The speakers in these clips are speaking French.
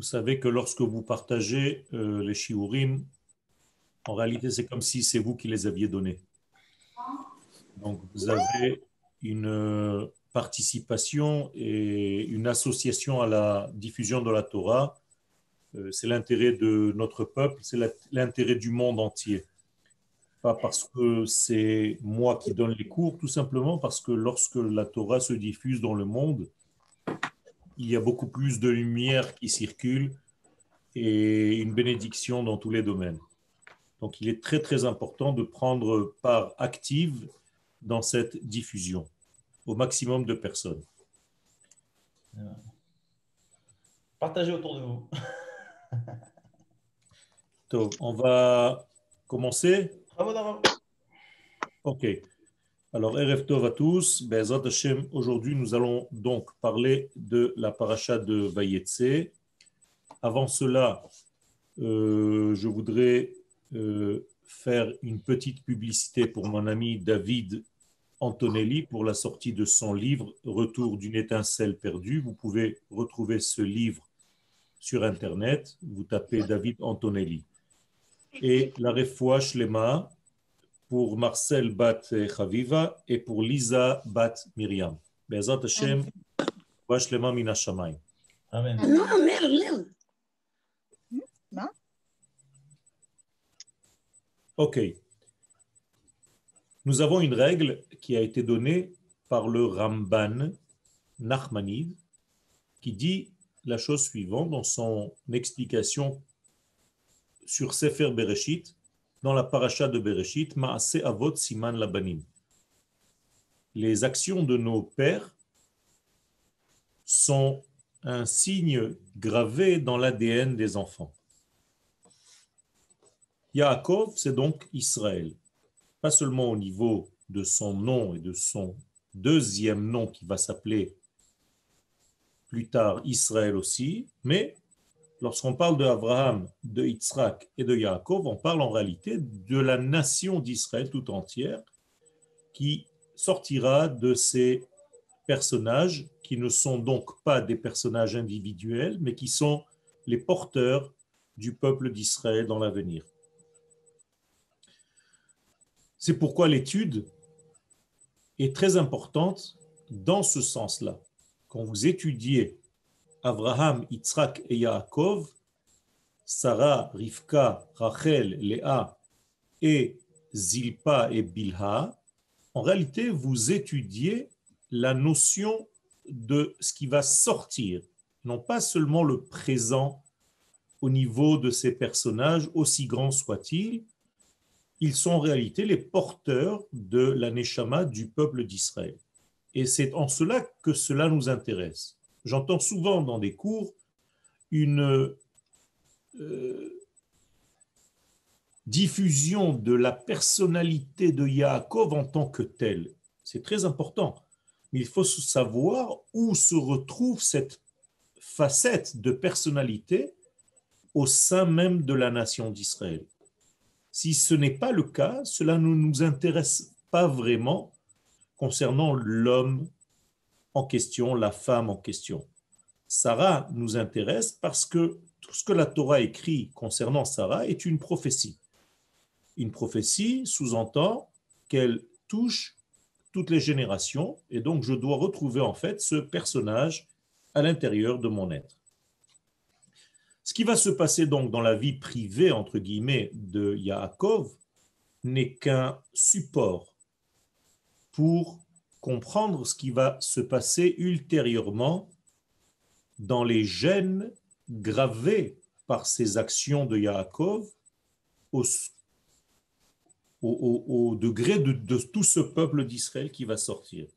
Vous savez que lorsque vous partagez les shiurim, en réalité, c'est comme si c'est vous qui les aviez donnés. Donc, vous avez une participation et une association à la diffusion de la Torah. C'est l'intérêt de notre peuple, c'est l'intérêt du monde entier. Pas parce que c'est moi qui donne les cours, tout simplement parce que lorsque la Torah se diffuse dans le monde, il y a beaucoup plus de lumière qui circule et une bénédiction dans tous les domaines. Donc, il est très, très important de prendre part active dans cette diffusion au maximum de personnes. Partagez autour de vous. Donc, on va commencer. Bravo d'abord. OK. Alors, Erev Tov à tous. Be'ezrat Hashem, aujourd'hui, nous allons donc parler de la paracha de Vayetse. Avant cela, je voudrais faire une petite publicité pour mon ami David Antonelli pour la sortie de son livre Retour d'une étincelle perdue. Vous pouvez retrouver ce livre sur Internet. Vous tapez David Antonelli. Et la Refoua Shlema pour Marcel Bat Chaviva et pour Lisa Bat Myriam. Be'ezrat Hashem, Refoua Shlema min hashamayim. Amen. Non, merde. OK. Nous avons une règle qui a été donnée par le Ramban Nachmanides qui dit la chose suivante dans son explication sur Sefer Bereshit, dans la paracha de Bereshit, Maase Avot Siman Labanim. Les actions de nos pères sont un signe gravé dans l'ADN des enfants. Yaakov, c'est donc Israël. Pas seulement au niveau de son nom et de son deuxième nom qui va s'appeler plus tard Israël aussi, mais lorsqu'on parle de Abraham, de Yitzhak et de Yaakov, on parle en réalité de la nation d'Israël tout entière qui sortira de ces personnages qui ne sont donc pas des personnages individuels, mais qui sont les porteurs du peuple d'Israël dans l'avenir. C'est pourquoi l'étude est très importante dans ce sens-là. Quand vous étudiez Abraham, Yitzhak et Yaakov, Sarah, Rivka, Rachel, Léa et Zilpa et Bilha, en réalité, vous étudiez la notion de ce qui va sortir, non pas seulement le présent au niveau de ces personnages, aussi grands soient-ils, ils sont en réalité les porteurs de la Neshama du peuple d'Israël. Et c'est en cela que cela nous intéresse. J'entends souvent dans des cours une diffusion de la personnalité de Yaakov en tant que telle. C'est très important. Mais il faut savoir où se retrouve cette facette de personnalité au sein même de la nation d'Israël. Si ce n'est pas le cas, cela ne nous intéresse pas vraiment concernant l'homme en question, la femme en question. Sarah nous intéresse parce que tout ce que la Torah écrit concernant Sarah est une prophétie. Une prophétie sous-entend qu'elle touche toutes les générations et donc je dois retrouver en fait ce personnage à l'intérieur de mon être. Ce qui va se passer donc dans la vie privée, entre guillemets, de Yaakov n'est qu'un support pour comprendre ce qui va se passer ultérieurement dans les gènes gravés par ces actions de Yaakov au degré de tout ce peuple d'Israël qui va sortir.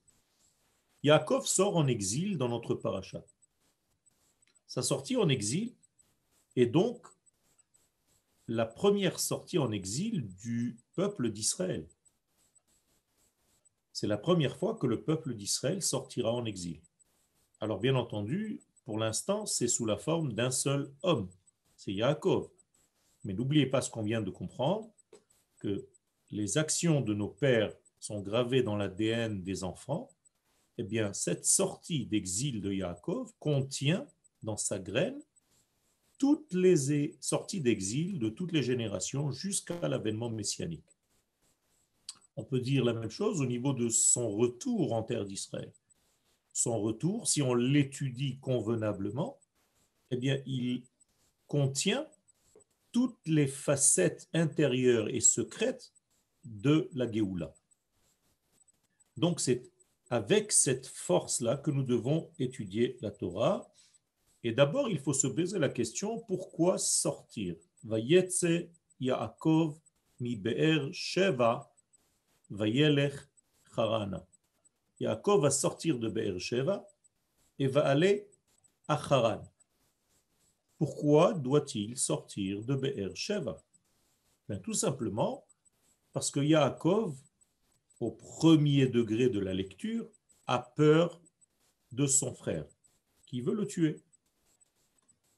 Yaakov sort en exil dans notre paracha. Sa sortie en exil est donc la première sortie en exil du peuple d'Israël. C'est la première fois que le peuple d'Israël sortira en exil. Alors bien entendu, pour l'instant, c'est sous la forme d'un seul homme, c'est Yaakov. Mais n'oubliez pas ce qu'on vient de comprendre, que les actions de nos pères sont gravées dans l'ADN des enfants. Eh bien, cette sortie d'exil de Yaakov contient dans sa graine toutes les sorties d'exil de toutes les générations jusqu'à l'avènement messianique. On peut dire la même chose au niveau de son retour en terre d'Israël. Son retour, si on l'étudie convenablement, eh bien, il contient toutes les facettes intérieures et secrètes de la Géoula. Donc, c'est avec cette force-là que nous devons étudier la Torah. Et d'abord, il faut se poser la question, pourquoi sortir? Vayetze Yaakov mi be'er Sheva vayelech Harana. Yaakov va sortir de Be'er Sheva et va aller à Haran. Pourquoi doit-il sortir de Be'er Sheva? Ben, tout simplement parce que Yaakov, au premier degré de la lecture, a peur de son frère, qui veut le tuer.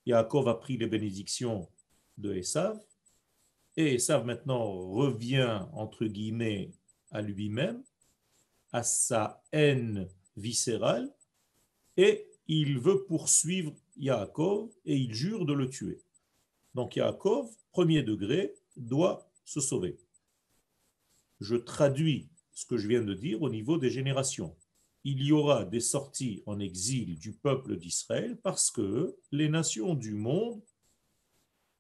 Yaakov a pris les bénédictions de Esav, et Esav maintenant revient, entre guillemets, à lui-même, à sa haine viscérale, et il veut poursuivre Yaakov, et il jure de le tuer. Donc Yaakov, premier degré, doit se sauver. Je traduis ce que je viens de dire au niveau des générations. Il y aura des sorties en exil du peuple d'Israël parce que les nations du monde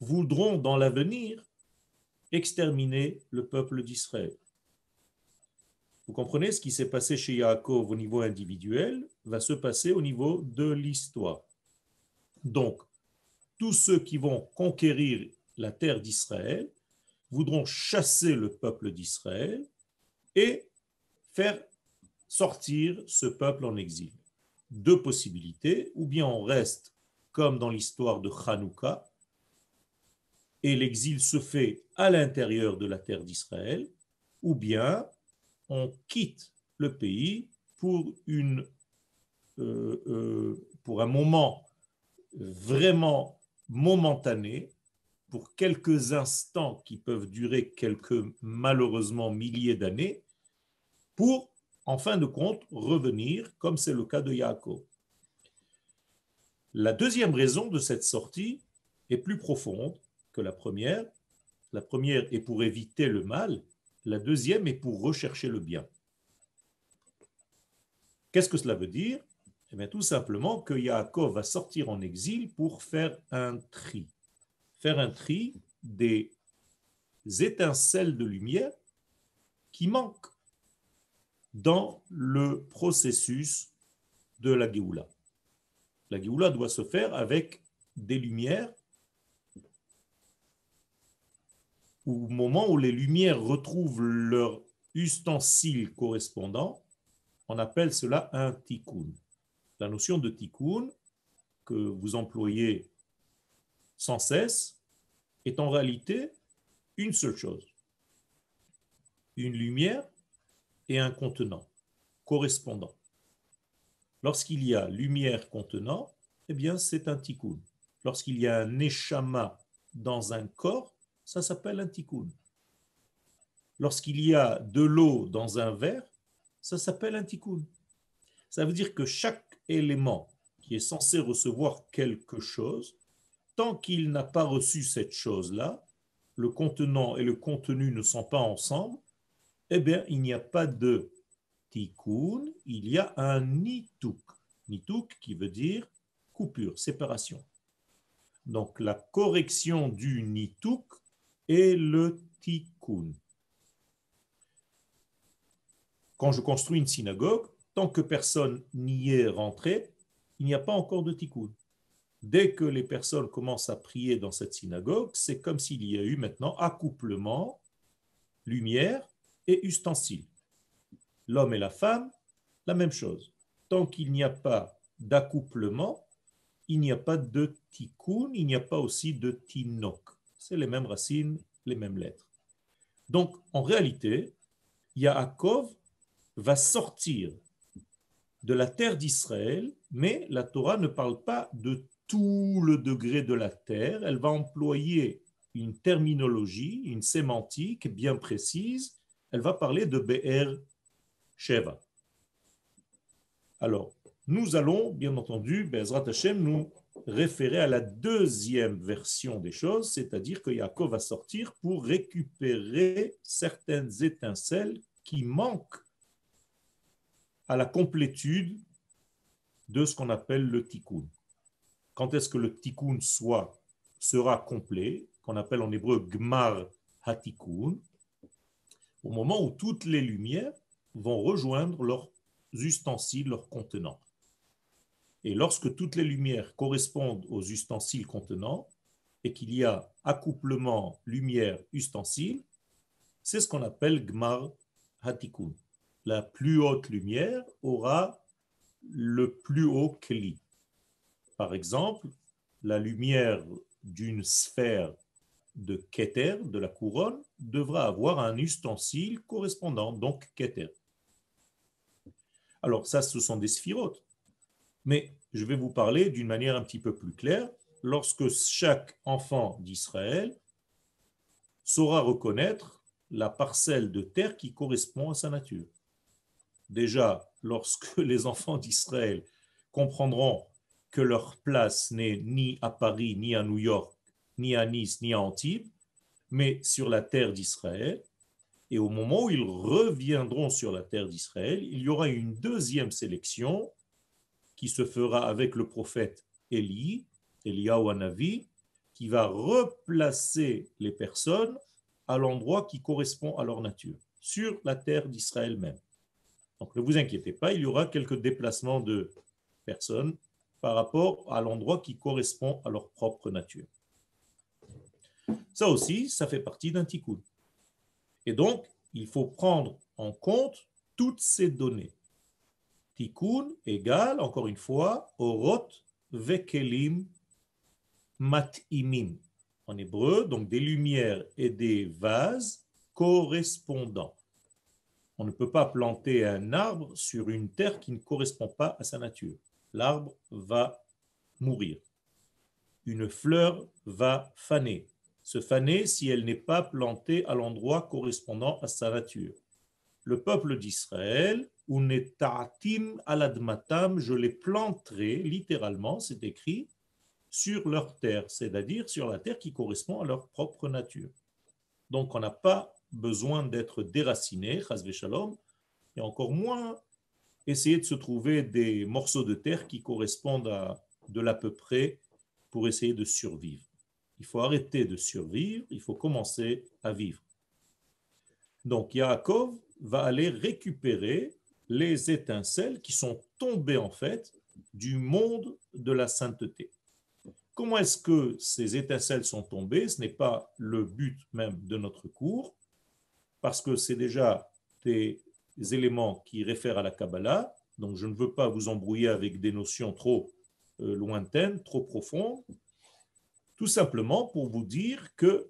voudront dans l'avenir exterminer le peuple d'Israël. Vous comprenez, ce qui s'est passé chez Yaakov au niveau individuel va se passer au niveau de l'histoire. Donc, tous ceux qui vont conquérir la terre d'Israël voudront chasser le peuple d'Israël et faire sortir ce peuple en exil. Deux possibilités, ou bien on reste comme dans l'histoire de Hanouka, et l'exil se fait à l'intérieur de la terre d'Israël, ou bien on quitte le pays pour un moment vraiment momentané, pour quelques instants qui peuvent durer quelques, malheureusement, milliers d'années, pour, en fin de compte, revenir, comme c'est le cas de Yaakov. La deuxième raison de cette sortie est plus profonde que la première. La première est pour éviter le mal, la deuxième est pour rechercher le bien. Qu'est-ce que cela veut dire? Eh bien, tout simplement que Yaakov va sortir en exil pour faire un tri. Faire un tri des étincelles de lumière qui manquent dans le processus de la Géoula. La Géoula doit se faire avec des lumières au moment où les lumières retrouvent leur ustensile correspondant, on appelle cela un tikkun. La notion de tikkun que vous employez sans cesse est en réalité une seule chose. Une lumière et un contenant correspondant. Lorsqu'il y a lumière contenant, eh bien c'est un tikkun. Lorsqu'il y a un neshama dans un corps, ça s'appelle un tikkun. Lorsqu'il y a de l'eau dans un verre, ça s'appelle un tikkun. Ça veut dire que chaque élément qui est censé recevoir quelque chose, tant qu'il n'a pas reçu cette chose-là, le contenant et le contenu ne sont pas ensemble, eh bien, il n'y a pas de tikkun, il y a un nituk. Nituk qui veut dire coupure, séparation. Donc, la correction du nituk est le tikkun. Quand je construis une synagogue, tant que personne n'y est rentré, il n'y a pas encore de tikkun. Dès que les personnes commencent à prier dans cette synagogue, c'est comme s'il y a eu maintenant accouplement, lumière et ustensiles. L'homme et la femme, la même chose. Tant qu'il n'y a pas d'accouplement, il n'y a pas de tikkun, il n'y a pas aussi de tinok. C'est les mêmes racines, les mêmes lettres. Donc, en réalité, Yaakov va sortir de la terre d'Israël, mais la Torah ne parle pas de tout le degré de la terre, elle va employer une terminologie, une sémantique bien précise, elle va parler de Be'er Sheva. Alors, nous allons, bien entendu, Be'ezrat Hashem, nous référer à la deuxième version des choses, c'est-à-dire que Yaakov va sortir pour récupérer certaines étincelles qui manquent à la complétude de ce qu'on appelle le tikkun. Quand est-ce que le tikkun sera complet, qu'on appelle en hébreu gmar hatikun, au moment où toutes les lumières vont rejoindre leurs ustensiles, leurs contenants. Et lorsque toutes les lumières correspondent aux ustensiles contenants et qu'il y a accouplement lumière-ustensile, c'est ce qu'on appelle Gmar Hatikun. La plus haute lumière aura le plus haut Kli. Par exemple, la lumière d'une sphère de Keter, de la couronne, devra avoir un ustensile correspondant, donc Keter. Alors ça, ce sont des sphirotes. Mais je vais vous parler d'une manière un petit peu plus claire. Lorsque chaque enfant d'Israël saura reconnaître la parcelle de terre qui correspond à sa nature. Déjà, lorsque les enfants d'Israël comprendront que leur place n'est ni à Paris, ni à New York, ni à Nice, ni à Antibes, mais sur la terre d'Israël, et au moment où ils reviendront sur la terre d'Israël, il y aura une deuxième sélection qui se fera avec le prophète Eliyahu Hanavi, qui va replacer les personnes à l'endroit qui correspond à leur nature, sur la terre d'Israël même. Donc ne vous inquiétez pas, il y aura quelques déplacements de personnes par rapport à l'endroit qui correspond à leur propre nature. Ça aussi, ça fait partie d'un tikkun. Et donc, il faut prendre en compte toutes ces données. Tikkun égale, encore une fois, orot vekelim mat'imim. En hébreu, donc des lumières et des vases correspondants. On ne peut pas planter un arbre sur une terre qui ne correspond pas à sa nature. L'arbre va mourir. Une fleur va faner. Se faner si elle n'est pas plantée à l'endroit correspondant à sa nature. Le peuple d'Israël, unetatim aladmatam, je les planterai, littéralement, c'est écrit, sur leur terre, c'est-à-dire sur la terre qui correspond à leur propre nature. Donc on n'a pas besoin d'être déraciné, chas v'shalom, et encore moins essayer de se trouver des morceaux de terre qui correspondent à de l'à peu près pour essayer de survivre. Il faut arrêter de survivre, il faut commencer à vivre. Donc Yaakov va aller récupérer les étincelles qui sont tombées en fait du monde de la sainteté. Comment est-ce que ces étincelles sont tombées? Ce n'est pas le but même de notre cours, parce que c'est déjà des éléments qui réfèrent à la Kabbalah, donc je ne veux pas vous embrouiller avec des notions trop lointaines, trop profondes, tout simplement pour vous dire que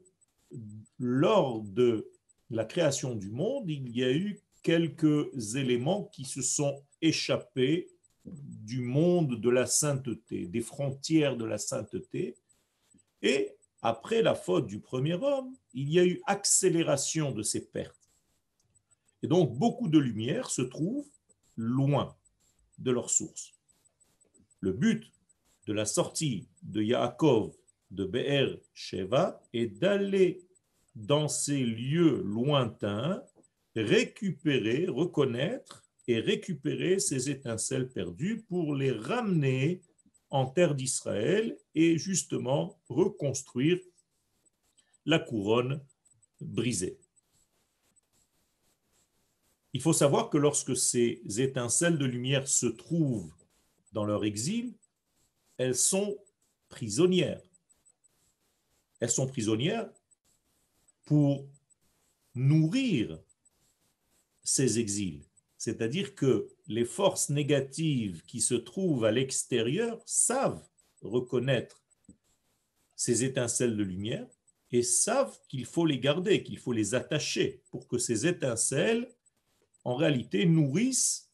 lors de la création du monde, il y a eu quelques éléments qui se sont échappés du monde de la sainteté, des frontières de la sainteté. Et après la faute du premier homme, il y a eu accélération de ces pertes. Et donc, beaucoup de lumière se trouve loin de leur source. Le but de la sortie de Yaakov de Be'er Sheva est d'aller dans ces lieux lointains, récupérer, reconnaître et récupérer ces étincelles perdues pour les ramener en terre d'Israël et justement reconstruire la couronne brisée. Il faut savoir que lorsque ces étincelles de lumière se trouvent dans leur exil, elles sont prisonnières. Elles sont prisonnières pour nourrir ces exils. C'est-à-dire que les forces négatives qui se trouvent à l'extérieur savent reconnaître ces étincelles de lumière et savent qu'il faut les garder, qu'il faut les attacher pour que ces étincelles, en réalité, nourrissent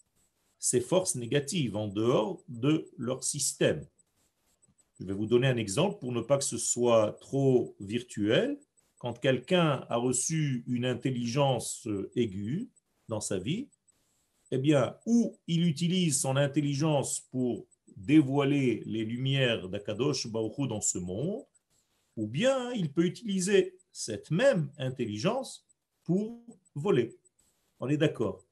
ces forces négatives en dehors de leur système. Je vais vous donner un exemple pour ne pas que ce soit trop virtuel. Quand quelqu'un a reçu une intelligence aiguë dans sa vie, eh bien, ou il utilise son intelligence pour dévoiler les lumières d'Akadosh Baruch Hu dans ce monde, ou bien il peut utiliser cette même intelligence pour voler. On est d'accord.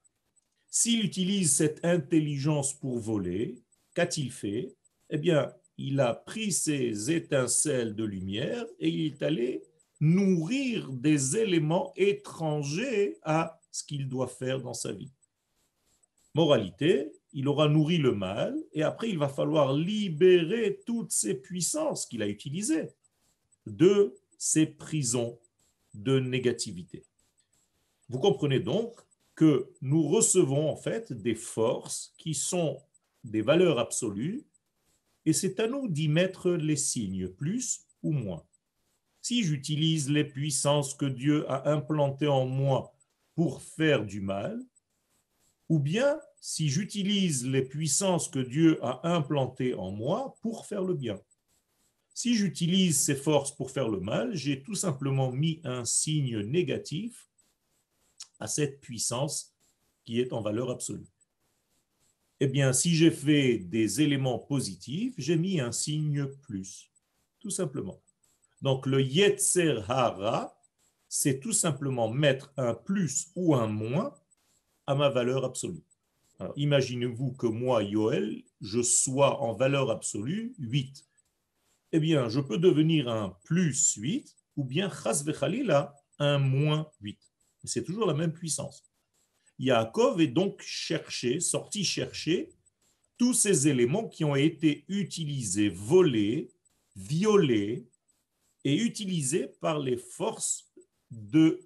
S'il utilise cette intelligence pour voler, qu'a-t-il fait? Eh bien, il a pris ces étincelles de lumière et il est allé nourrir des éléments étrangers à ce qu'il doit faire dans sa vie. Moralité, il aura nourri le mal et après il va falloir libérer toutes ces puissances qu'il a utilisées de ces prisons de négativité. Vous comprenez donc que nous recevons en fait des forces qui sont des valeurs absolues et c'est à nous d'y mettre les signes, plus ou moins. Si j'utilise les puissances que Dieu a implantées en moi pour faire du mal, ou bien si j'utilise les puissances que Dieu a implantées en moi pour faire le bien. Si j'utilise ces forces pour faire le mal, j'ai tout simplement mis un signe négatif à cette puissance qui est en valeur absolue. Eh bien, si j'ai fait des éléments positifs, j'ai mis un signe plus, tout simplement. Donc, le Yetzer Hara, c'est tout simplement mettre un plus ou un moins à ma valeur absolue. Alors, imaginez-vous que moi, Yoel, je sois en valeur absolue 8. Eh bien, je peux devenir un plus 8 ou bien, chas vechalila, un moins 8. C'est toujours la même puissance. Yaakov est donc sorti chercher tous ces éléments qui ont été utilisés, volés, violés et utilisés par les forces du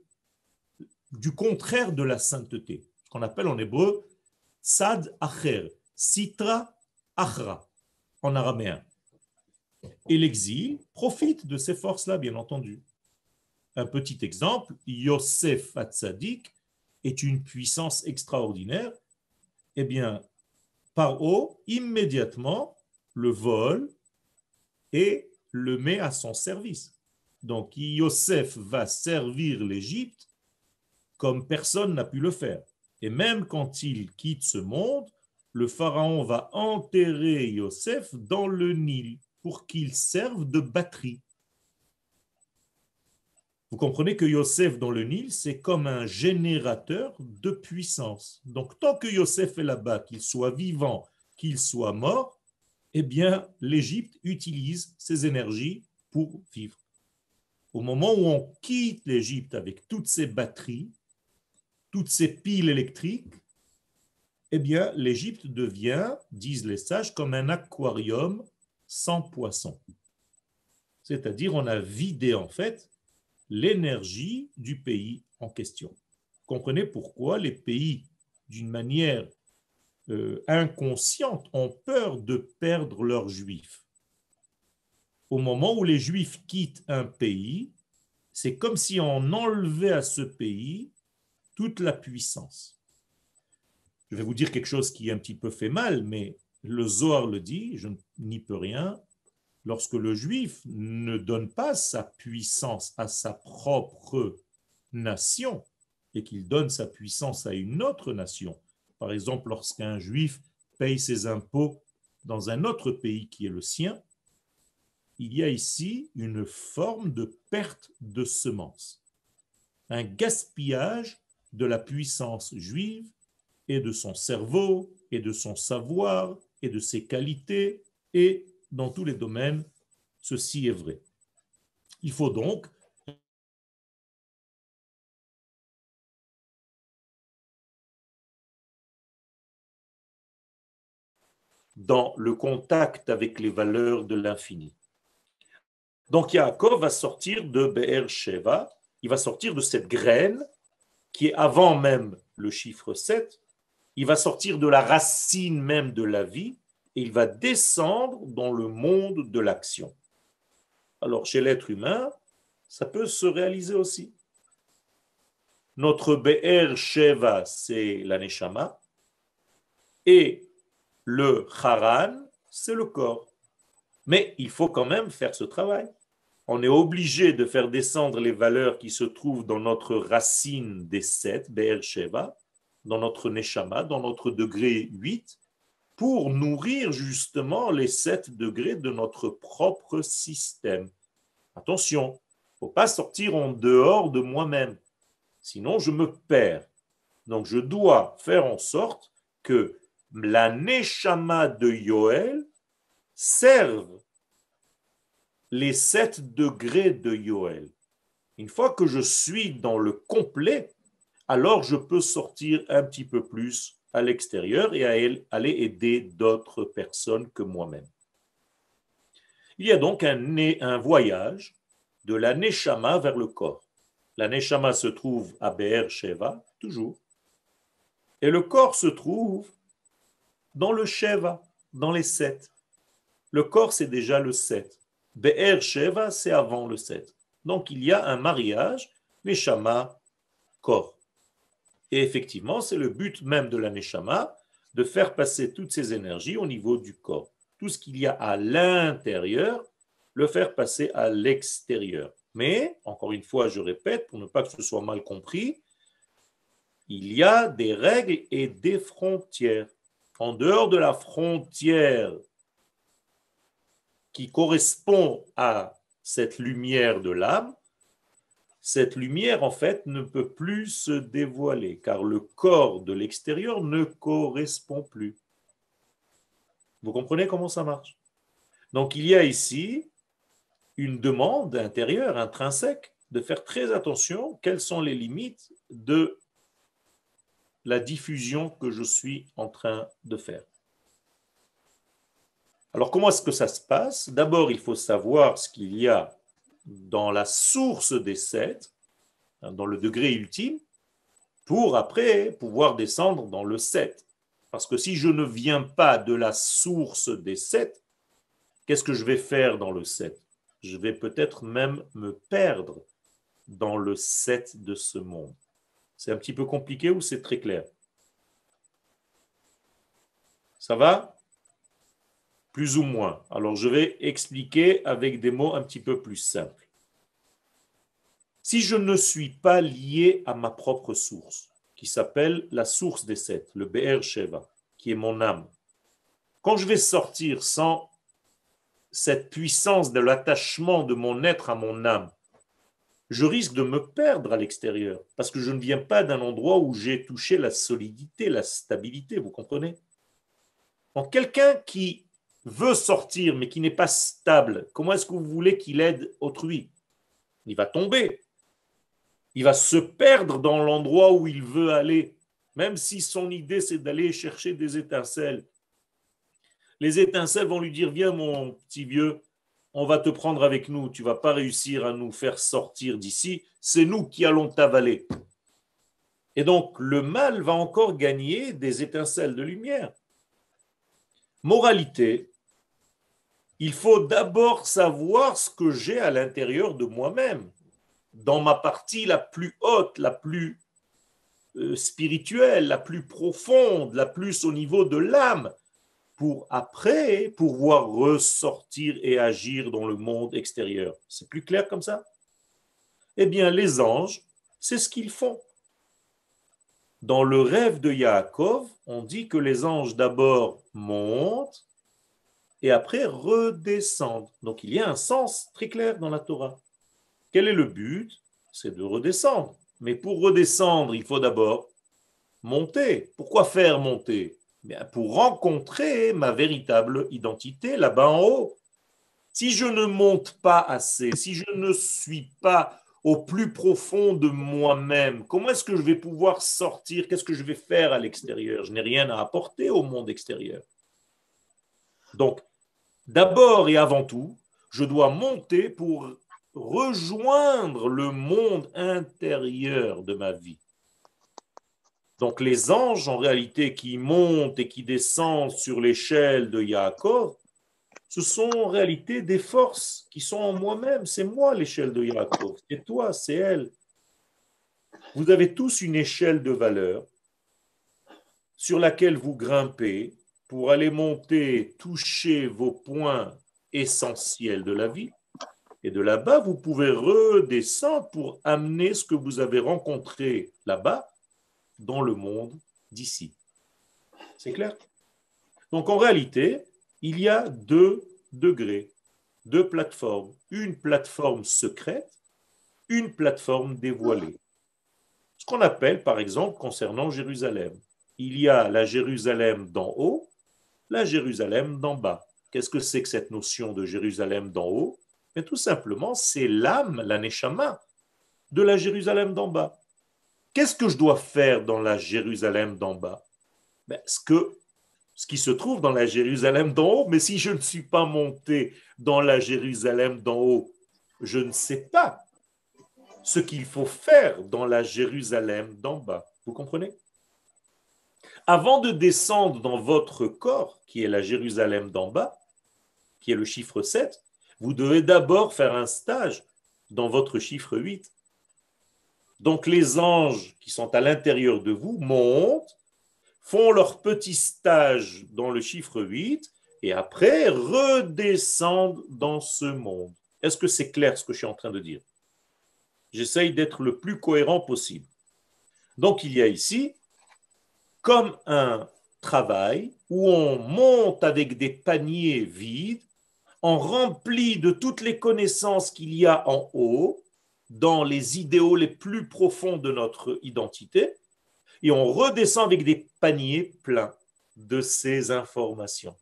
contraire de la sainteté, ce qu'on appelle en hébreu Tzad Acher, Sitra Achra, en araméen. Et l'exil profite de ces forces-là, bien entendu. Un petit exemple, Yosef Hatzadik est une puissance extraordinaire. Eh bien, Paro, immédiatement, le vole et le met à son service. Donc, Yosef va servir l'Égypte comme personne n'a pu le faire. Et même quand il quitte ce monde, le pharaon va enterrer Yosef dans le Nil pour qu'il serve de batterie. Vous comprenez que Yosef dans le Nil, c'est comme un générateur de puissance. Donc, tant que Yosef est là-bas, qu'il soit vivant, qu'il soit mort, eh bien, l'Égypte utilise ses énergies pour vivre. Au moment où on quitte l'Égypte avec toutes ces batteries, toutes ces piles électriques, eh bien, l'Égypte devient, disent les sages, comme un aquarium sans poissons. C'est-à-dire, on a vidé en fait l'énergie du pays en question. Comprenez pourquoi les pays, d'une manière inconsciente, ont peur de perdre leurs juifs. Au moment où les juifs quittent un pays, c'est comme si on enlevait à ce pays toute la puissance. Je vais vous dire quelque chose qui un petit peu fait mal, mais le Zohar le dit, je n'y peux rien. Lorsque le juif ne donne pas sa puissance à sa propre nation et qu'il donne sa puissance à une autre nation, par exemple lorsqu'un juif paye ses impôts dans un autre pays qui est le sien, il y a ici une forme de perte de semence, un gaspillage de la puissance juive et de son cerveau et de son savoir et de ses qualités et dans tous les domaines, ceci est vrai. Il faut donc dans le contact avec les valeurs de l'infini. Donc Yaakov va sortir de Be'er Sheva, il va sortir de cette graine qui est avant même le chiffre 7, il va sortir de la racine même de la vie et il va descendre dans le monde de l'action. Alors chez l'être humain, ça peut se réaliser aussi. Notre Be'er Sheva, c'est la Neshama, et le Haran, c'est le corps. Mais il faut quand même faire ce travail. On est obligé de faire descendre les valeurs qui se trouvent dans notre racine des 7, Be'er Sheva, dans notre Neshama, dans notre degré 8, pour nourrir justement les 7 degrés de notre propre système. Attention, il ne faut pas sortir en dehors de moi-même, sinon je me perds. Donc je dois faire en sorte que la Neshama de Yoël serve les 7 degrés de Yoël. Une fois que je suis dans le complet, alors je peux sortir un petit peu plus à l'extérieur et aller aider d'autres personnes que moi-même. Il y a donc un voyage de la Neshama vers le corps. La Neshama se trouve à Be'er Sheva, toujours, et le corps se trouve dans le Sheva, dans les 7. Le corps, c'est déjà le 7. Be'er Sheva, c'est avant le 7. Donc, il y a un mariage, Neshama, corps. Et effectivement, c'est le but même de la Neshama, de faire passer toutes ces énergies au niveau du corps. Tout ce qu'il y a à l'intérieur, le faire passer à l'extérieur. Mais, encore une fois, je répète, pour ne pas que ce soit mal compris, il y a des règles et des frontières. En dehors de la frontière qui correspond à cette lumière de l'âme, cette lumière, en fait, ne peut plus se dévoiler, car le corps de l'extérieur ne correspond plus. Vous comprenez comment ça marche? Donc, il y a ici une demande intérieure, intrinsèque, de faire très attention quelles sont les limites de la diffusion que je suis en train de faire. Alors, comment est-ce que ça se passe? D'abord, il faut savoir ce qu'il y a dans la source des 7, dans le degré ultime, pour après pouvoir descendre dans le 7. Parce que si je ne viens pas de la source des 7, qu'est-ce que je vais faire dans le 7? Je vais peut-être même me perdre dans le 7 de ce monde. C'est un petit peu compliqué ou c'est très clair? Ça va? Plus ou moins. Alors je vais expliquer avec des mots un petit peu plus simples. Si je ne suis pas lié à ma propre source, qui s'appelle la source des 7, le Be'er Sheva, qui est mon âme, quand je vais sortir sans cette puissance de l'attachement de mon être à mon âme, je risque de me perdre à l'extérieur, parce que je ne viens pas d'un endroit où j'ai touché la solidité, la stabilité, vous comprenez? Donc quelqu'un qui veut sortir, mais qui n'est pas stable, comment est-ce que vous voulez qu'il aide autrui? Il va tomber. Il va se perdre dans l'endroit où il veut aller, même si son idée, c'est d'aller chercher des étincelles. Les étincelles vont lui dire, viens mon petit vieux, on va te prendre avec nous, tu ne vas pas réussir à nous faire sortir d'ici, c'est nous qui allons t'avaler. Et donc, le mal va encore gagner des étincelles de lumière. Moralité, il faut d'abord savoir ce que j'ai à l'intérieur de moi-même, dans ma partie la plus haute, la plus spirituelle, la plus profonde, la plus au niveau de l'âme, pour après pouvoir ressortir et agir dans le monde extérieur. C'est plus clair comme ça? Eh bien, les anges, c'est ce qu'ils font. Dans le rêve de Yaakov, on dit que les anges d'abord montent et après redescendent. Donc il y a un sens très clair dans la Torah. Quel est le but? C'est de redescendre. Mais pour redescendre, il faut d'abord monter. Pourquoi faire monter? Bien, pour rencontrer ma véritable identité là-bas en haut. Si je ne monte pas assez, si je ne suis pas au plus profond de moi-même, comment est-ce que je vais pouvoir sortir? Qu'est-ce que je vais faire à l'extérieur? Je n'ai rien à apporter au monde extérieur. Donc, d'abord et avant tout, je dois monter pour rejoindre le monde intérieur de ma vie. Donc les anges, en réalité, qui montent et qui descendent sur l'échelle de Yaakov, ce sont en réalité des forces qui sont en moi-même. C'est moi l'échelle de Yaakov, c'est toi, c'est elle. Vous avez tous une échelle de valeur sur laquelle vous grimpez pour aller monter, toucher vos points essentiels de la vie. Et de là-bas, vous pouvez redescendre pour amener ce que vous avez rencontré là-bas dans le monde d'ici. C'est clair? Donc en réalité, il y a deux degrés, deux plateformes. Une plateforme secrète, une plateforme dévoilée. Ce qu'on appelle, par exemple, concernant Jérusalem. Il y a la Jérusalem d'en haut, la Jérusalem d'en bas. Qu'est-ce que c'est que cette notion de Jérusalem d'en haut? Mais tout simplement, c'est l'âme, la neshama, de la Jérusalem d'en bas. Qu'est-ce que je dois faire dans la Jérusalem d'en bas? Ben, ce qui se trouve dans la Jérusalem d'en haut, mais si je ne suis pas monté dans la Jérusalem d'en haut, je ne sais pas ce qu'il faut faire dans la Jérusalem d'en bas. Vous comprenez? Avant de descendre dans votre corps, qui est la Jérusalem d'en bas, qui est le chiffre 7, vous devez d'abord faire un stage dans votre chiffre 8. Donc les anges qui sont à l'intérieur de vous montent, font leur petit stage dans le chiffre 8 et après redescendent dans ce monde. Est-ce que c'est clair ce que je suis en train de dire? J'essaye d'être le plus cohérent possible. Donc il y a ici comme un travail où on monte avec des paniers vides, on remplit de toutes les connaissances qu'il y a en haut, dans les idéaux les plus profonds de notre identité, et on redescend avec des paniers pleins de ces informations.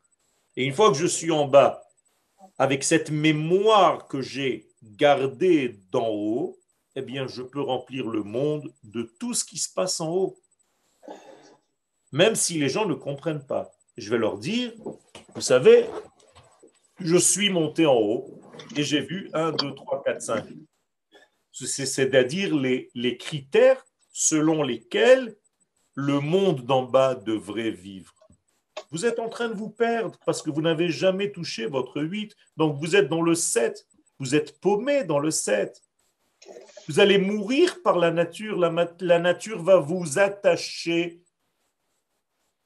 Et une fois que je suis en bas, avec cette mémoire que j'ai gardée d'en haut, eh bien, je peux remplir le monde de tout ce qui se passe en haut. Même si les gens ne comprennent pas. Je vais leur dire, vous savez, je suis monté en haut et j'ai vu 1, 2, 3, 4, 5. C'est-à-dire les critères selon lesquels le monde d'en bas devrait vivre. Vous êtes en train de vous perdre parce que vous n'avez jamais touché votre 8. Donc vous êtes dans le 7. Vous êtes paumé dans le 7. Vous allez mourir par la nature. La nature va vous attacher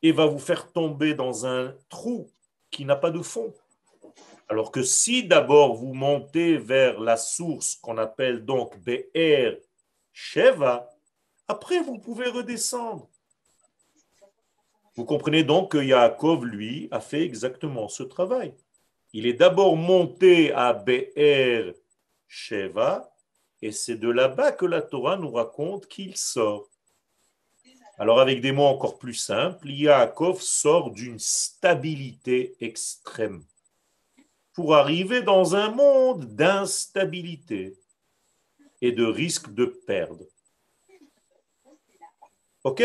et va vous faire tomber dans un trou qui n'a pas de fond. Alors que si d'abord vous montez vers la source qu'on appelle donc Be'er Sheva, après vous pouvez redescendre. Vous comprenez donc que Yaakov, lui, a fait exactement ce travail. Il est d'abord monté à Be'er Sheva, et c'est de là-bas que la Torah nous raconte qu'il sort. Alors avec des mots encore plus simples, Yaakov sort d'une stabilité extrême pour arriver dans un monde d'instabilité et de risque de perdre. Ok?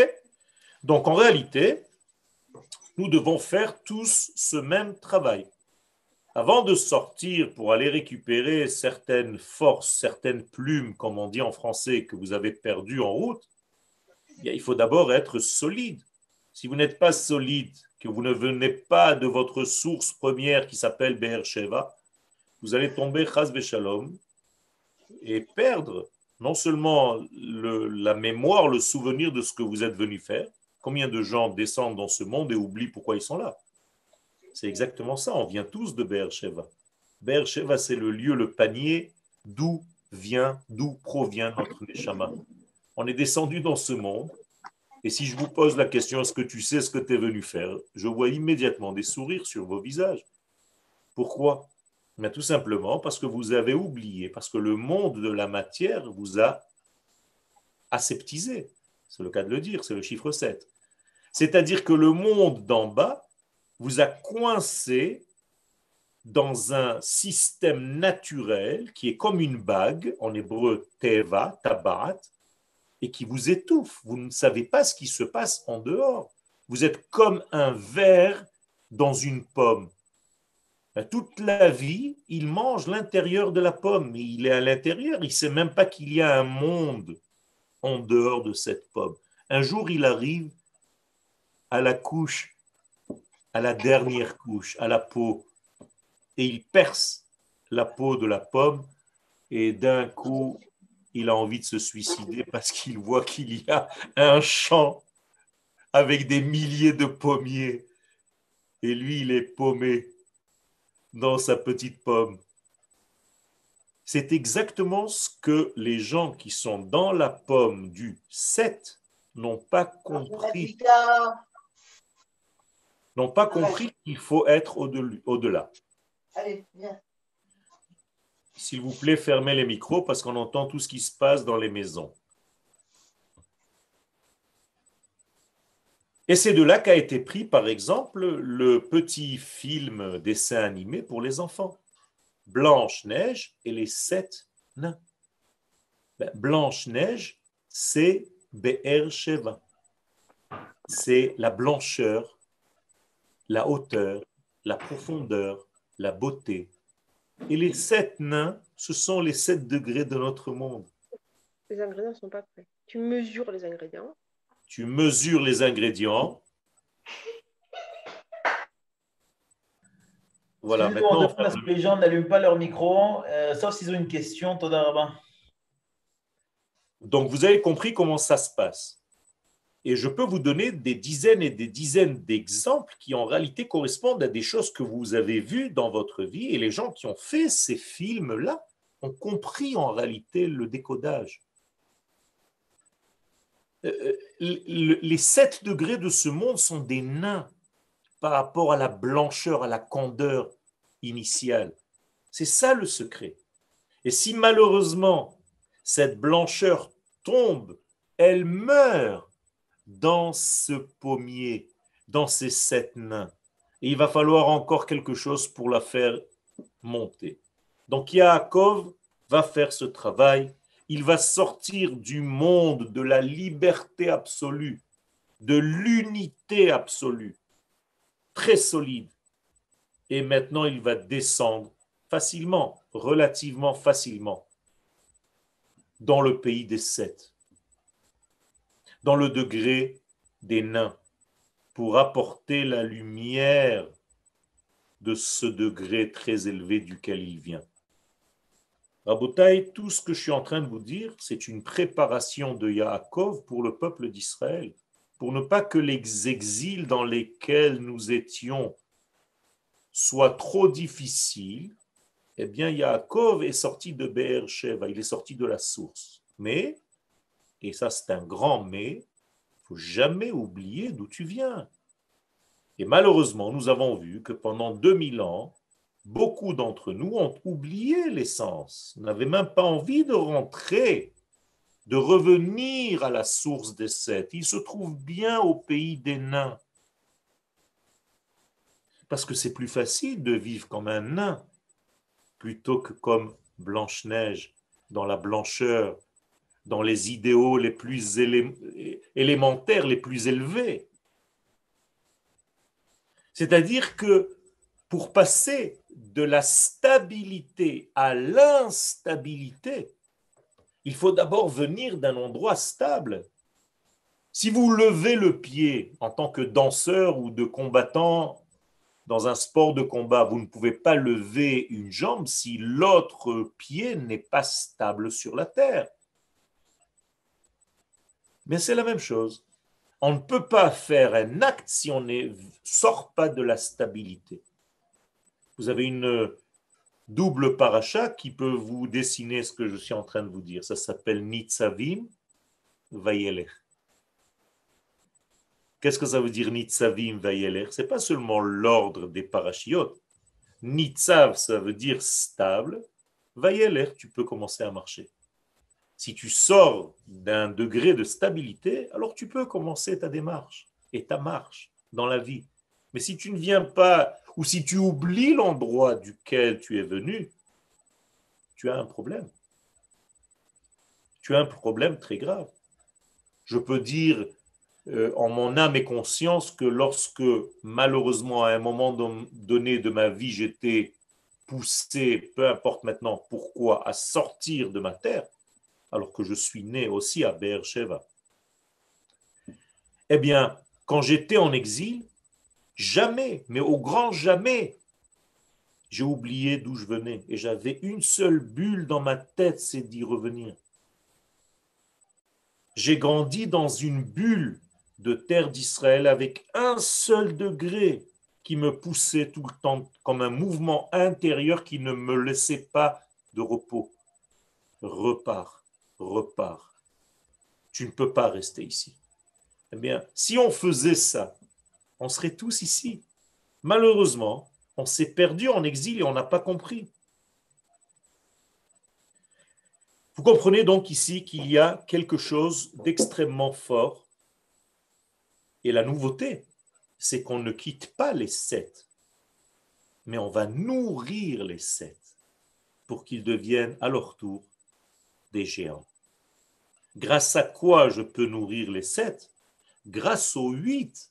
Donc en réalité, nous devons faire tous ce même travail. Avant de sortir pour aller récupérer certaines forces, certaines plumes, comme on dit en français, que vous avez perdues en route, il faut d'abord être solide. Si vous n'êtes pas solide, que vous ne venez pas de votre source première qui s'appelle Be'er Sheva, vous allez tomber chas v'shalom et perdre non seulement la mémoire, le souvenir de ce que vous êtes venu faire. Combien de gens descendent dans ce monde et oublient pourquoi ils sont là? C'est exactement ça, on vient tous de Be'er Sheva. Be'er Sheva, c'est le lieu, le panier d'où provient notre Neshama. On est descendu dans ce monde, et si je vous pose la question, est-ce que tu sais ce que tu es venu faire? Je vois immédiatement des sourires sur vos visages. Pourquoi? Mais tout simplement parce que vous avez oublié, parce que le monde de la matière vous a aseptisé. C'est le cas de le dire, c'est le chiffre 7. C'est-à-dire que le monde d'en bas vous a coincé dans un système naturel qui est comme une bague, en hébreu teva, tabat, et qui vous étouffe. Vous ne savez pas ce qui se passe en dehors. Vous êtes comme un ver dans une pomme. Toute la vie, il mange l'intérieur de la pomme, mais il est à l'intérieur, il ne sait même pas qu'il y a un monde en dehors de cette pomme. Un jour, il arrive à la couche, à la dernière couche, à la peau, et il perce la peau de la pomme, et d'un coup, il a envie de se suicider parce qu'il voit qu'il y a un champ avec des milliers de pommiers, et lui, il est paumé dans sa petite pomme. C'est exactement ce que les gens qui sont dans la pomme du 7 n'ont pas compris. n'ont pas compris qu'il faut être au-delà. Allez, viens. S'il vous plaît, fermez les micros parce qu'on entend tout ce qui se passe dans les maisons. Et c'est de là qu'a été pris, par exemple, le petit film dessin animé pour les enfants. Blanche-Neige et les 7 nains. Blanche-Neige, c'est Be'er Sheva. C'est la blancheur, la hauteur, la profondeur, la beauté. Et les 7 nains, ce sont les 7 degrés de notre monde. Les ingrédients ne sont pas prêts. Tu mesures les ingrédients. Tu mesures les ingrédients. Voilà, Excusez-nous, on maintenant. demande à ce que les gens n'allument pas leur micro, sauf s'ils ont une question. Toda Rabba. Donc, vous avez compris comment ça se passe. Et je peux vous donner des dizaines et des dizaines d'exemples qui, en réalité, correspondent à des choses que vous avez vues dans votre vie. Et les gens qui ont fait ces films-là ont compris, en réalité, le décodage. Les 7 degrés de ce monde sont des nains par rapport à la blancheur, à la candeur initiale. C'est ça le secret. Et si malheureusement cette blancheur tombe, elle meurt dans ce pommier, dans ces 7 nains. Et il va falloir encore quelque chose pour la faire monter. Donc Yaakov va faire ce travail. Il va sortir du monde de la liberté absolue, de l'unité absolue, très solide. Et maintenant, il va descendre facilement, relativement facilement, dans le pays des 7, dans le degré des nains, pour apporter la lumière de ce degré très élevé duquel il vient. Rabotai, tout ce que je suis en train de vous dire, c'est une préparation de Yaakov pour le peuple d'Israël, pour ne pas que les exils dans lesquels nous étions soient trop difficiles. Eh bien, Yaakov est sorti de Be'er Sheva, il est sorti de la source. Mais, et ça c'est un grand mais, il ne faut jamais oublier d'où tu viens. Et malheureusement, nous avons vu que pendant 2000 ans, beaucoup d'entre nous ont oublié l'essence, n'avaient même pas envie de rentrer, de revenir à la source des 7. Ils se trouvent bien au pays des nains. Parce que c'est plus facile de vivre comme un nain plutôt que comme Blanche-Neige, dans la blancheur, dans les idéaux les plus élémentaires, les plus élevés. C'est-à-dire que pour passer de la stabilité à l'instabilité, il faut d'abord venir d'un endroit stable. Si vous levez le pied en tant que danseur ou de combattant dans un sport de combat, vous ne pouvez pas lever une jambe si l'autre pied n'est pas stable sur la terre. Mais c'est la même chose. On ne peut pas faire un acte si on ne sort pas de la stabilité. Vous avez une double paracha qui peut vous dessiner ce que je suis en train de vous dire. Ça s'appelle Nitzavim Vayelech. Qu'est-ce que ça veut dire Nitzavim Vayelech? Ce n'est pas seulement l'ordre des parachiotes. Nitzav, ça veut dire stable. Vayelech, tu peux commencer à marcher. Si tu sors d'un degré de stabilité, alors tu peux commencer ta démarche et ta marche dans la vie. Mais si tu ne viens pas, ou si tu oublies l'endroit duquel tu es venu, tu as un problème. Tu as un problème très grave. Je peux dire en mon âme et conscience que lorsque, malheureusement, à un moment donné de ma vie, j'étais poussé, peu importe maintenant pourquoi, à sortir de ma terre, alors que je suis né aussi à Be'er Sheva. Eh bien, quand j'étais en exil, jamais, mais au grand jamais, j'ai oublié d'où je venais. Et j'avais une seule bulle dans ma tête, c'est d'y revenir. J'ai grandi dans une bulle de terre d'Israël avec un seul degré qui me poussait tout le temps comme un mouvement intérieur qui ne me laissait pas de repos. Repars, repars. Tu ne peux pas rester ici. Eh bien, si on faisait ça, on serait tous ici. Malheureusement, on s'est perdu en exil et on n'a pas compris. Vous comprenez donc ici qu'il y a quelque chose d'extrêmement fort. Et la nouveauté, c'est qu'on ne quitte pas les 7, mais on va nourrir les 7 pour qu'ils deviennent à leur tour des géants. Grâce à quoi je peux nourrir les 7? Grâce aux 8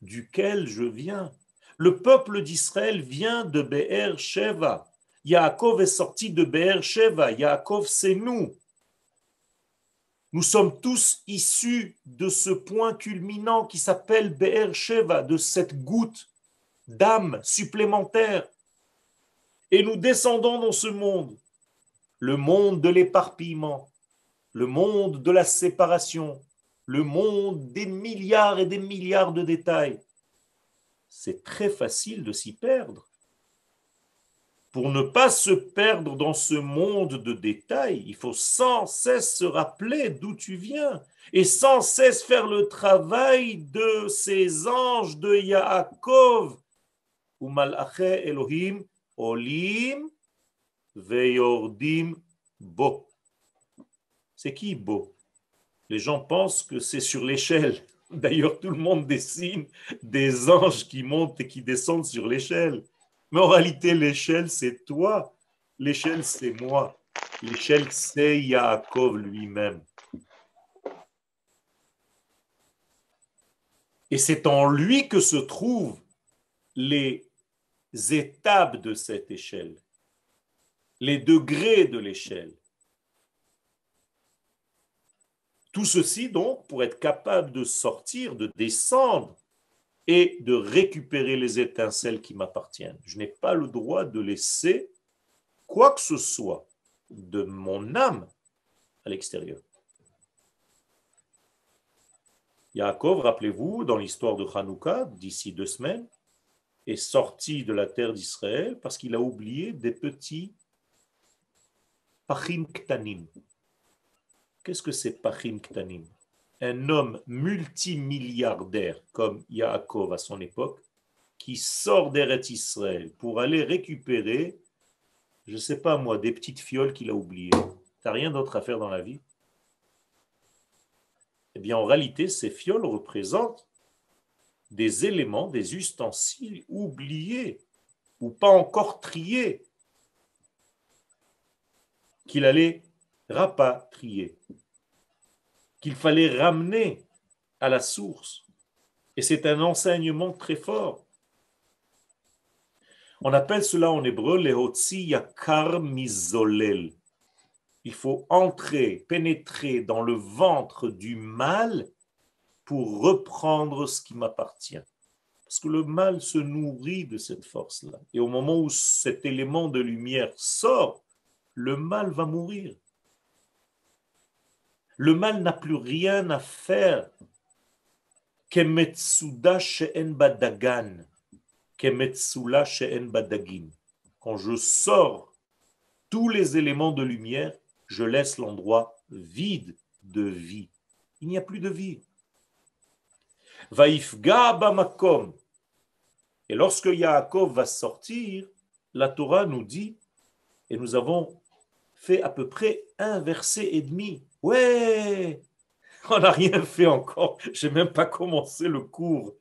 duquel je viens. Le peuple d'Israël vient de Be'er Sheva. Yaakov est sorti de Be'er Sheva. Yaakov, c'est nous. Nous sommes tous issus de ce point culminant qui s'appelle Be'er Sheva, de cette goutte d'âme supplémentaire. Et nous descendons dans ce monde, le monde de l'éparpillement, le monde de la séparation, le monde des milliards et des milliards de détails. C'est très facile de s'y perdre. Pour ne pas se perdre dans ce monde de détails, il faut sans cesse se rappeler d'où tu viens et sans cesse faire le travail de ces anges de Yaakov. Umalachei Elohim olim veyordim bo. C'est qui bo? Les gens pensent que c'est sur l'échelle. D'ailleurs, tout le monde dessine des anges qui montent et qui descendent sur l'échelle. Mais en réalité, l'échelle, c'est toi. L'échelle, c'est moi. L'échelle, c'est Yaakov lui-même. Et c'est en lui que se trouvent les étapes de cette échelle, les degrés de l'échelle. Tout ceci, donc, pour être capable de sortir, de descendre et de récupérer les étincelles qui m'appartiennent. Je n'ai pas le droit de laisser quoi que ce soit de mon âme à l'extérieur. Yaakov, rappelez-vous, dans l'histoire de Hanouka, d'ici 2 semaines, est sorti de la terre d'Israël parce qu'il a oublié des petits pachim ktanim. Qu'est-ce que c'est pachim ktanim? Un homme multimilliardaire comme Yaakov à son époque, qui sort d'Eretz Israël pour aller récupérer, je ne sais pas moi, des petites fioles qu'il a oubliées. Tu n'as rien d'autre à faire dans la vie? Eh bien, en réalité, ces fioles représentent des éléments, des ustensiles oubliés ou pas encore triés qu'il allait rapatrier, qu'il fallait ramener à la source. Et c'est un enseignement très fort. On appelle cela en hébreu lehotzi yakar mizolel. Il faut entrer, pénétrer dans le ventre du mal pour reprendre ce qui m'appartient. Parce que le mal se nourrit de cette force-là. Et au moment où cet élément de lumière sort, le mal va mourir. Le mal n'a plus rien à faire. Kemetsuda she'en badagan, kemetsula she'en badagim. Quand je sors tous les éléments de lumière, je laisse l'endroit vide de vie. Il n'y a plus de vie. Vaifga bamakom. Et lorsque Yaakov va sortir, la Torah nous dit, et nous avons fait à peu près un verset et demi. Ouais, on n'a rien fait encore. Je n'ai même pas commencé le cours.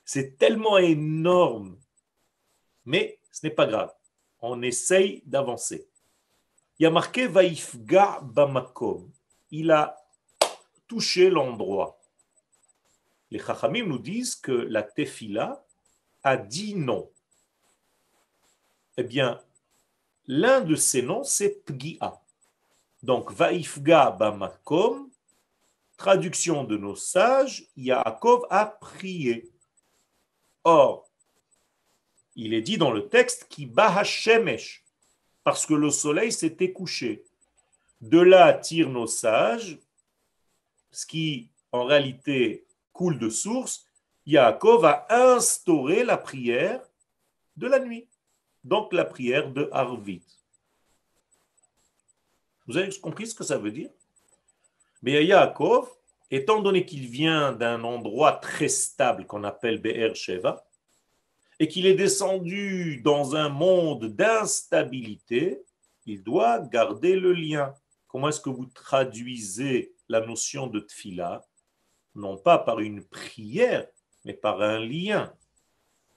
C'est tellement énorme. Mais ce n'est pas grave. On essaye d'avancer. Il y a marqué Vaifga bamakom. Il a touché l'endroit. Les Chachamim nous disent que la Tefila a 10 noms. Eh bien, l'un de ces noms, c'est Pgi'a. Donc, Vaifga bamakom, traduction de nos sages, Yaakov a prié. Or, il est dit dans le texte qui Bahashemesh, parce que le soleil s'était couché. De là tirent nos sages, ce qui en réalité coule de source, Yaakov a instauré la prière de la nuit, donc la prière de Arvit. Vous avez compris ce que ça veut dire? Mais Yaakov, étant donné qu'il vient d'un endroit très stable qu'on appelle Be'er Sheva, et qu'il est descendu dans un monde d'instabilité, il doit garder le lien. Comment est-ce que vous traduisez la notion de tfila? Non pas par une prière, mais par un lien.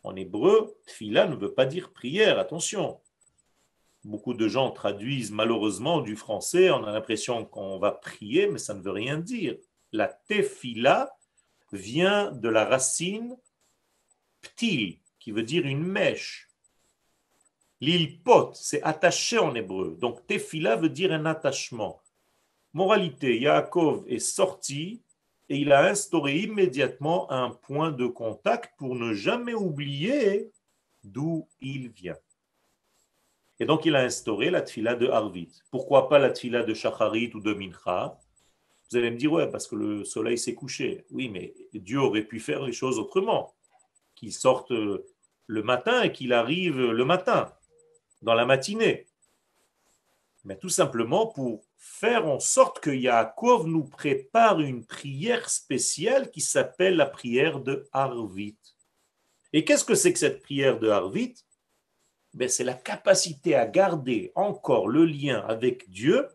En hébreu, tfila ne veut pas dire prière, attention. Beaucoup de gens traduisent malheureusement du français, on a l'impression qu'on va prier, mais ça ne veut rien dire. La tefila vient de la racine ptil, qui veut dire une mèche. L'ilpot, c'est attaché en hébreu. Donc tefila veut dire un attachement. Moralité, Yaakov est sorti et il a instauré immédiatement un point de contact pour ne jamais oublier d'où il vient. Et donc il a instauré la tfila de Harvit. Pourquoi pas la tfila de Shacharit ou de Mincha? Vous allez me dire, ouais, parce que le soleil s'est couché. Oui, mais Dieu aurait pu faire les choses autrement. Qu'il sorte le matin et qu'il arrive le matin, dans la matinée. Mais tout simplement pour faire en sorte que Yaakov nous prépare une prière spéciale qui s'appelle la prière de Harvit. Et qu'est-ce que c'est que cette prière de Harvit? Ben, c'est la capacité à garder encore le lien avec Dieu,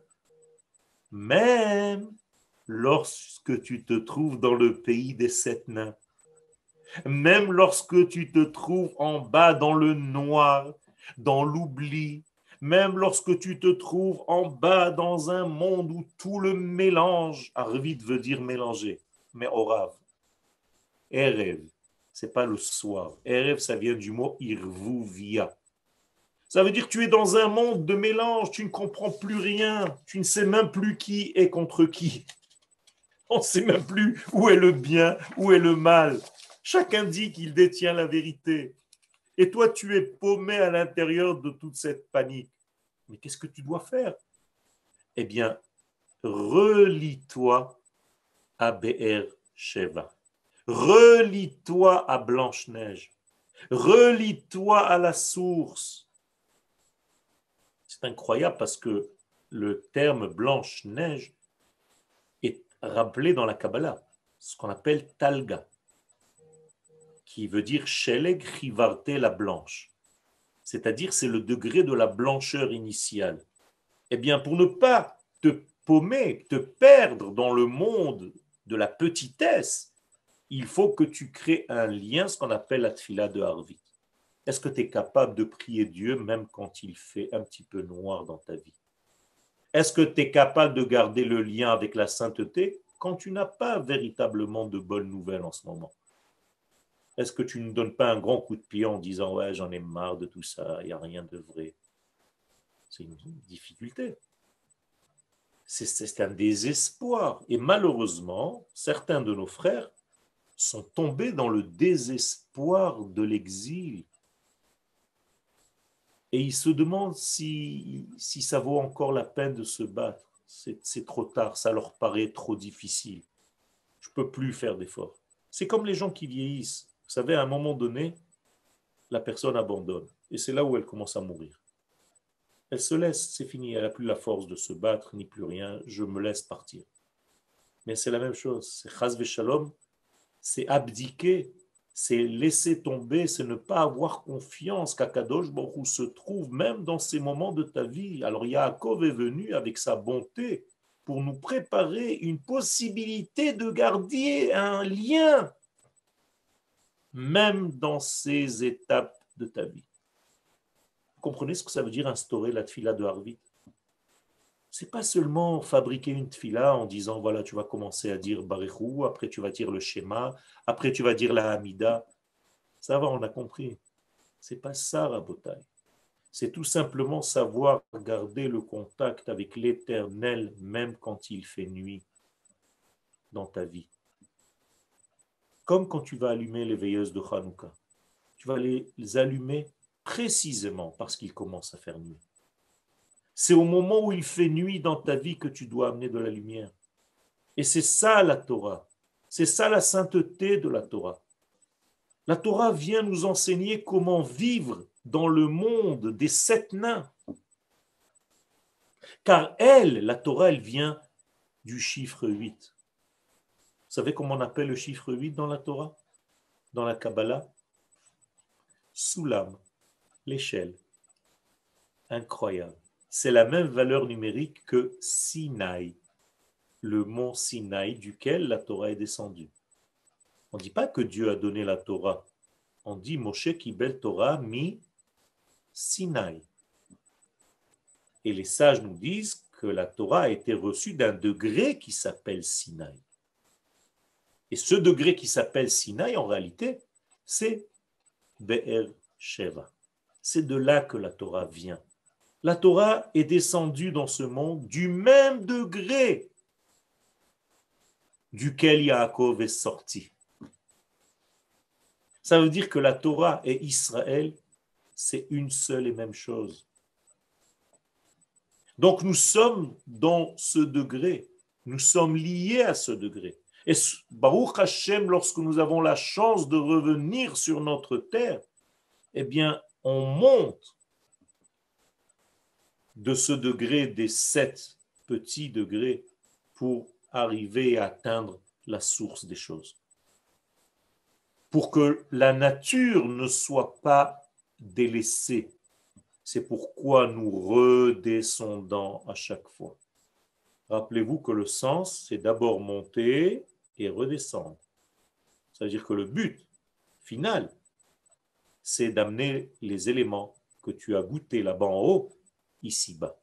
même lorsque tu te trouves dans le pays des sept nains, même lorsque tu te trouves en bas dans le noir, dans l'oubli, même lorsque tu te trouves en bas dans un monde où tout le mélange, Arvit veut dire mélanger, mais orav, Erev, c'est pas le soir. Erev, ça vient du mot irvuvia. Ça veut dire que tu es dans un monde de mélange, tu ne comprends plus rien, tu ne sais même plus qui est contre qui. On ne sait même plus où est le bien, où est le mal. Chacun dit qu'il détient la vérité. Et toi, tu es paumé à l'intérieur de toute cette panique. Mais qu'est-ce que tu dois faire? Eh bien, relie-toi à Be'er Sheva. Relie-toi à Blanche-Neige. Relie-toi à la source. C'est incroyable parce que le terme Blanche-Neige est rappelé dans la Kabbalah, ce qu'on appelle Talga, qui veut dire Sheleg Chivarte la blanche. C'est-à-dire c'est le degré de la blancheur initiale. Eh bien, pour ne pas te paumer, te perdre dans le monde de la petitesse, il faut que tu crées un lien, ce qu'on appelle la tfila de Harvit. Est-ce que tu es capable de prier Dieu même quand il fait un petit peu noir dans ta vie? Est-ce que tu es capable de garder le lien avec la sainteté quand tu n'as pas véritablement de bonnes nouvelles en ce moment? Est-ce que tu ne donnes pas un grand coup de pied en disant « Ouais, j'en ai marre de tout ça, il n'y a rien de vrai ». C'est une difficulté. C'est un désespoir. Et malheureusement, certains de nos frères sont tombés dans le désespoir de l'exil. Et ils se demandent si ça vaut encore la peine de se battre. C'est trop tard, ça leur paraît trop difficile. Je ne peux plus faire d'efforts. C'est comme les gens qui vieillissent. Vous savez, à un moment donné, la personne abandonne. Et c'est là où elle commence à mourir. Elle se laisse, c'est fini, elle n'a plus la force de se battre, ni plus rien, je me laisse partir. Mais c'est la même chose, c'est chas v'shalom, c'est abdiquer, c'est laisser tomber, c'est ne pas avoir confiance qu'Akadosh Baruch Hu se trouve même dans ces moments de ta vie. Alors Yaakov est venu avec sa bonté pour nous préparer une possibilité de garder un lien, même dans ces étapes de ta vie. Vous comprenez ce que ça veut dire instaurer la tfila de Harvit? C'est pas seulement fabriquer une tfila en disant voilà, tu vas commencer à dire Barechou, après tu vas dire le schéma, après tu vas dire la Hamida. Ça va, on a compris. C'est pas ça, Rabotai. C'est tout simplement savoir garder le contact avec l'Éternel, même quand il fait nuit dans ta vie. Comme quand tu vas allumer les veilleuses de Hanouka. Tu vas les allumer précisément parce qu'il commence à faire nuit. C'est au moment où il fait nuit dans ta vie que tu dois amener de la lumière. Et c'est ça la Torah. C'est ça la sainteté de la Torah. La Torah vient nous enseigner comment vivre dans le monde des sept nains. Car elle, la Torah, elle vient du chiffre 8. Vous savez comment on appelle le chiffre 8 dans la Torah? Dans la Kabbalah? Soulam, l'échelle. Incroyable. C'est la même valeur numérique que Sinaï, le mont Sinaï duquel la Torah est descendue. On ne dit pas que Dieu a donné la Torah. On dit Moshe Kibel Torah mi Sinaï. Et les sages nous disent que la Torah a été reçue d'un degré qui s'appelle Sinaï. Et ce degré qui s'appelle Sinaï, en réalité, c'est Be'er Sheva. C'est de là que la Torah vient. La Torah est descendue dans ce monde du même degré duquel Yaakov est sorti. Ça veut dire que la Torah et Israël, c'est une seule et même chose. Donc nous sommes dans ce degré, nous sommes liés à ce degré. Et Baruch Hashem, lorsque nous avons la chance de revenir sur notre terre, eh bien, on monte de ce degré des 7 petits degrés pour arriver à atteindre la source des choses. Pour que la nature ne soit pas délaissée. C'est pourquoi nous redescendons à chaque fois. Rappelez-vous que le sens, c'est d'abord monter et redescendre. C'est-à-dire que le but final, c'est d'amener les éléments que tu as goûtés là-bas en haut, ici-bas.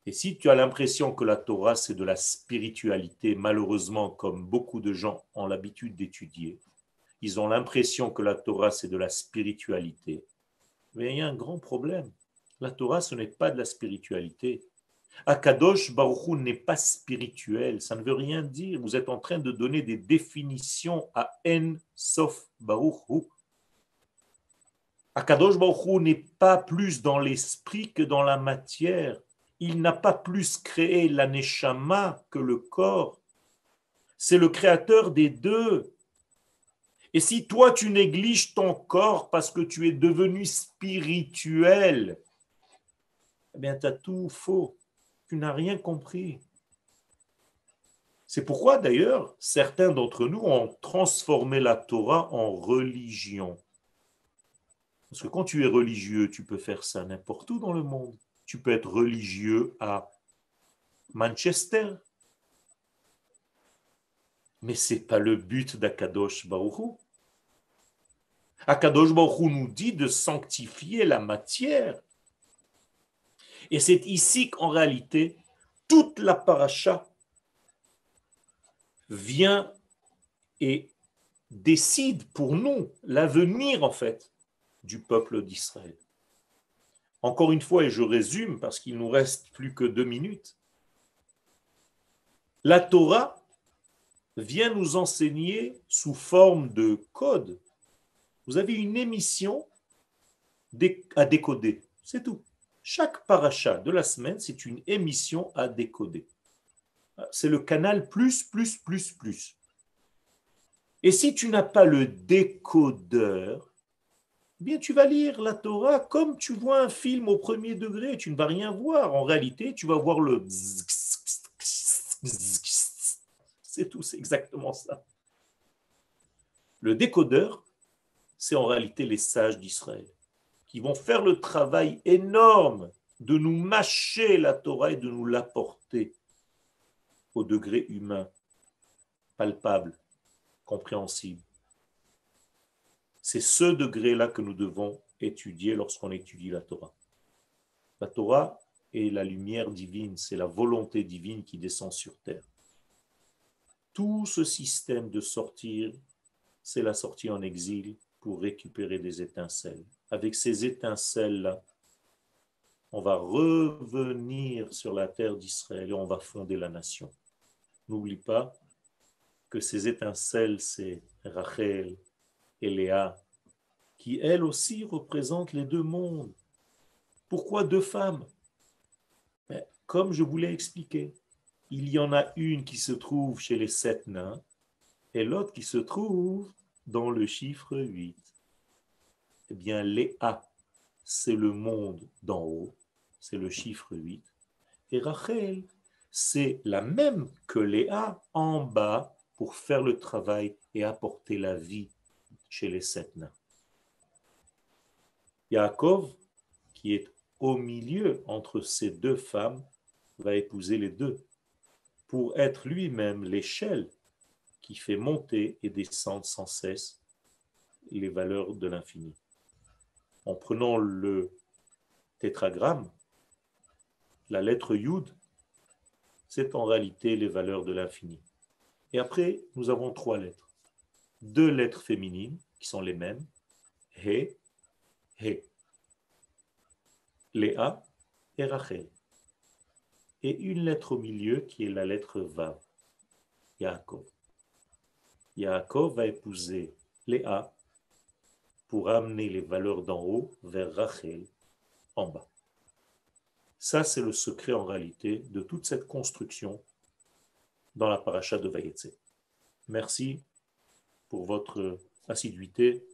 Et si tu as l'impression que la Torah, c'est de la spiritualité, malheureusement, comme beaucoup de gens ont l'habitude d'étudier, ils ont l'impression que la Torah, c'est de la spiritualité. Mais il y a un grand problème. La Torah, ce n'est pas de la spiritualité. Akadosh Baruch Hu n'est pas spirituel. Ça ne veut rien dire. Vous êtes en train de donner des définitions à En Sof Baruch Hu. Akadosh Baruch Hu n'est pas plus dans l'esprit que dans la matière. Il n'a pas plus créé la neshama que le corps. C'est le créateur des deux. Et si toi, tu négliges ton corps parce que tu es devenu spirituel, eh bien, tu as tout faux. Tu n'as rien compris. C'est pourquoi, d'ailleurs, certains d'entre nous ont transformé la Torah en religion. Parce que quand tu es religieux, tu peux faire ça n'importe où dans le monde. Tu peux être religieux à Manchester. Mais ce n'est pas le but d'Akadosh Baruch Hu. Akadosh Baruch Hu nous dit de sanctifier la matière. Et c'est ici qu'en réalité, toute la paracha vient et décide pour nous l'avenir, en fait, du peuple d'Israël. Encore une fois, et je résume parce qu'il nous reste plus que 2 minutes, la Torah vient nous enseigner sous forme de code. Vous avez une émission à décoder, c'est tout. Chaque paracha de la semaine, c'est une émission à décoder. C'est le canal plus, plus, plus, plus. Et si tu n'as pas le décodeur, eh bien tu vas lire la Torah comme tu vois un film au premier degré. Tu ne vas rien voir. En réalité, tu vas voir le... C'est tout, c'est exactement ça. Le décodeur, c'est en réalité les sages d'Israël qui vont faire le travail énorme de nous mâcher la Torah et de nous l'apporter au degré humain, palpable, compréhensible. C'est ce degré-là que nous devons étudier lorsqu'on étudie la Torah. La Torah est la lumière divine, c'est la volonté divine qui descend sur terre. Tout ce système de sortir, c'est la sortie en exil pour récupérer des étincelles. Avec ces étincelles-là, on va revenir sur la terre d'Israël et on va fonder la nation. N'oublie pas que ces étincelles, c'est Rachel et Léa, qui elles aussi représentent les 2 mondes. Pourquoi 2 femmes? Comme je vous l'ai expliqué, il y en a une qui se trouve chez les 7 nains et l'autre qui se trouve dans le chiffre 8. Eh bien, Léa, c'est le monde d'en haut, c'est le chiffre 8. Et Rachel, c'est la même que Léa en bas pour faire le travail et apporter la vie chez les 7 nains. Yaakov, qui est au milieu entre ces deux femmes, va épouser les deux pour être lui-même l'échelle qui fait monter et descendre sans cesse les valeurs de l'infini. En prenant le tétragramme, la lettre Yud, c'est en réalité les valeurs de l'infini. Et après, nous avons 3 lettres. 2 lettres féminines qui sont les mêmes, He, He, Léa et Rachel. Et une lettre au milieu qui est la lettre Vav, Yaakov. Yaakov va épouser Léa pour amener les valeurs d'en haut vers Rachel en bas. Ça, c'est le secret en réalité de toute cette construction dans la paracha de Vayetze. Merci pour votre assiduité.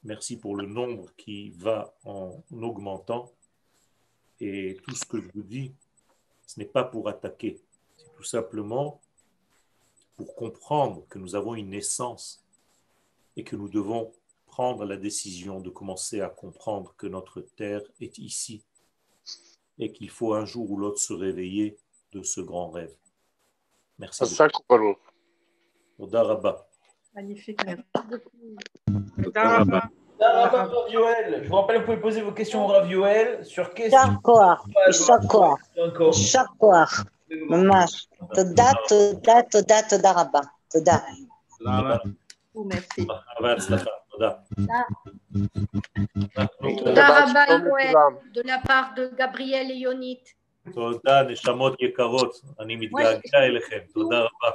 Merci pour le nombre qui va en augmentant. Et tout ce que je vous dis, ce n'est pas pour attaquer. C'est tout simplement pour comprendre que nous avons une essence et que nous devons prendre la décision de commencer à comprendre que notre terre est ici et qu'il faut un jour ou l'autre se réveiller de ce grand rêve. Merci beaucoup. Toda Rabba. Magnifique. Merci beaucoup. Rav Yoel. Je vous rappelle, vous pouvez poser vos questions au Rav Yoel sur question. יישר כוח, ממש. תודה רבה. תודה. Merci. Toda. תודה רבה, יואל, de la part de Gabriel et Yonit. תודה, נשמות יקרות. אני מתגעגע אליכם. תודה רבה.